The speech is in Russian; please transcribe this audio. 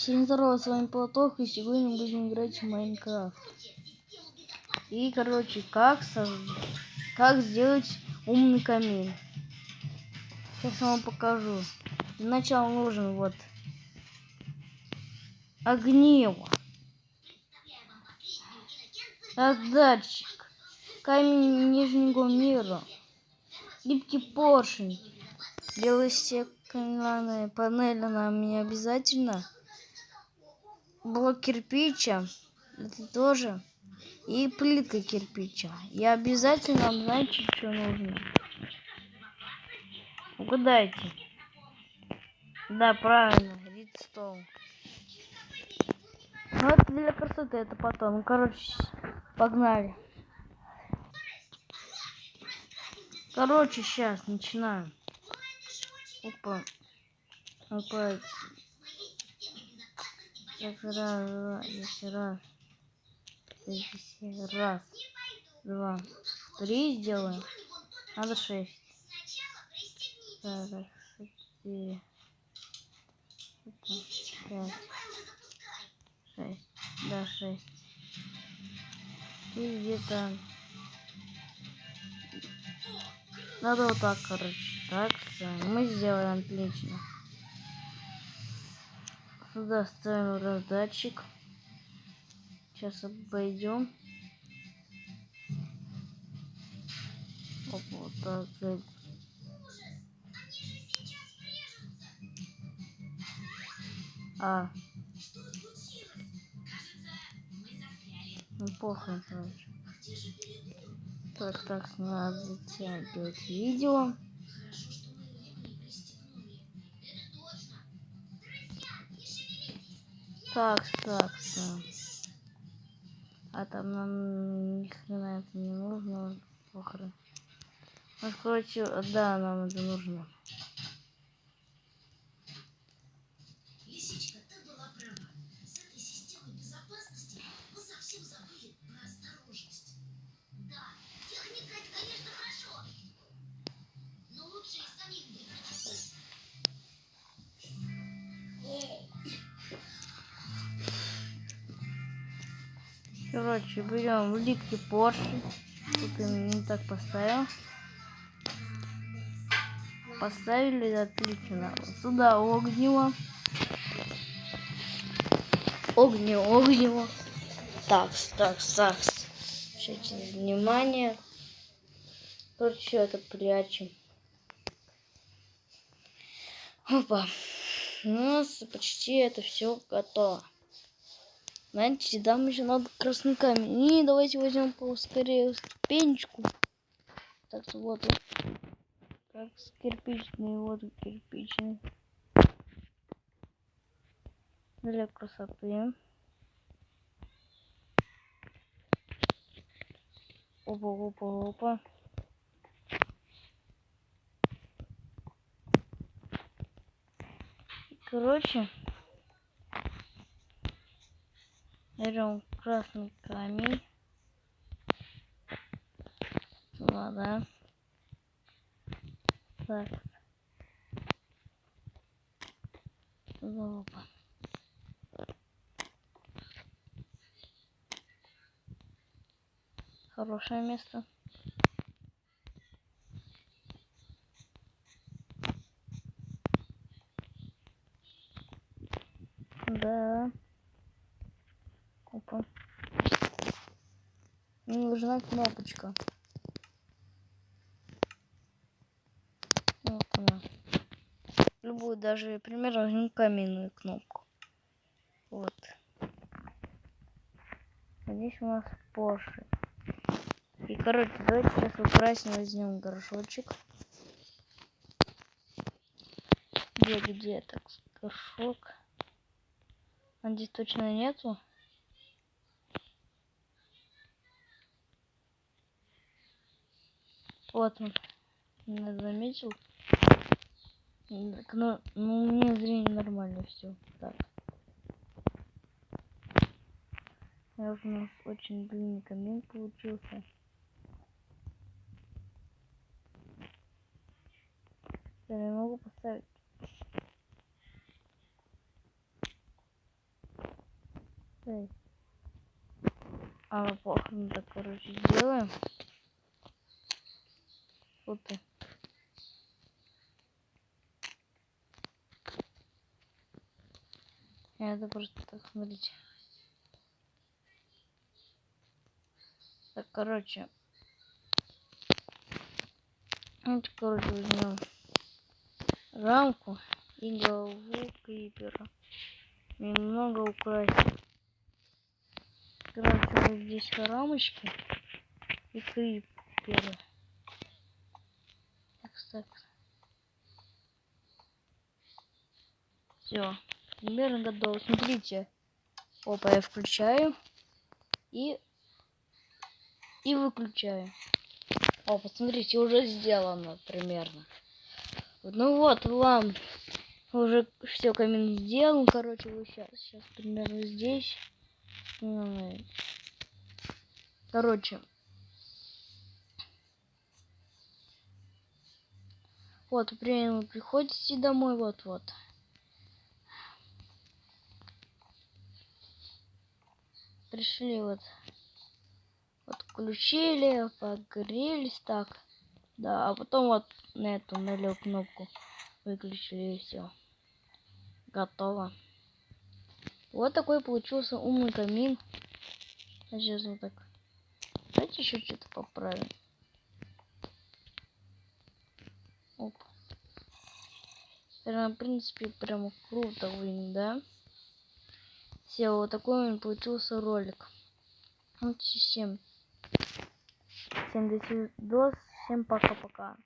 Всем здорово, с вами Платох, и сегодня будем играть в Майнкрафт. И, короче, как сделать умный камин. Сейчас я вам покажу. Для начала нужен вот огниво, раздатчик, камень нижнего мира, гибкий поршень, белая стеклянная панель, она мне обязательно. Блок кирпича, это тоже. И плитка кирпича. И обязательно, знаете, что нужно? Угадайте. Да, правильно, редстоун. Ну, это для красоты, это потом. Ну, короче, погнали. Короче, сейчас начинаем. Опа. Опа. Так, раз. Раз, два, три сделаем. Надо 6. Так, 4, 5, 6. Да, 6. И где-то надо вот так, короче. Так, все. Мы сделаем отлично. Сюда ставим раздатчик. Сейчас обойдем. Оп, вот так. Ну похуй, короче. Так, надо затягивать видео. Так. А там нам ни хрена это не нужно. Похрен. Ну, короче, да, нам это нужно. Лисичка, ты была права. С этой системой безопасности мы совсем забыли про осторожность. Да, техника это, конечно, хорошо, но лучше из самих бегать. Короче, берем липкий поршень. Тут я не так поставил. Поставили, отлично. Сюда огниво. Огниво. Так. Обращайте внимание. Короче, это прячем. Опа. У нас почти это все готово. Знаете, там еще надо красный камень. И давайте возьмем поскорее ступенечку. Так, вот. Как кирпичный, вот кирпичный. Для красоты. Опа. Короче, берем красный камень. Ладно. Так. Опа. Хорошее место. Да. Опа. Мне нужна кнопочка. Вот она. Любую, даже, примерно, возьму каменную кнопку. Вот. Здесь у нас поршень. И, короче, давайте сейчас украсим, возьмем горшочек. Где так горшок? А здесь точно нету. Вот он. Не заметил. Так, ну у меня зрение нормально все. Так. У нас очень длинный камин получился. Я не могу поставить. Эй. А, плохо, ну так, короче, сделаем. Вот ты. Это просто так, смотрите. Так, короче. Вот, короче, возьмем рамку и голову крипера. Немного украсим. Короче, вот здесь рамочки и криперы. Так. Все, примерно готово. Смотрите. Опа, я включаю и выключаю. О, посмотрите, уже сделано примерно. Ну вот, вам уже все, камин сделан. Короче, вы сейчас примерно здесь. Короче. Вот, примерно вы приходите домой, вот. Пришли вот включили, погрелись так. Да, а потом вот на эту налево кнопку выключили и все. Готово. Вот такой получился умный камин. А сейчас вот так. Давайте еще что-то поправим. Оп. Прям, в принципе, прямо круто выглядит, да? Все, вот такой он получился ролик. Вот всем до свидос, всем пока-пока.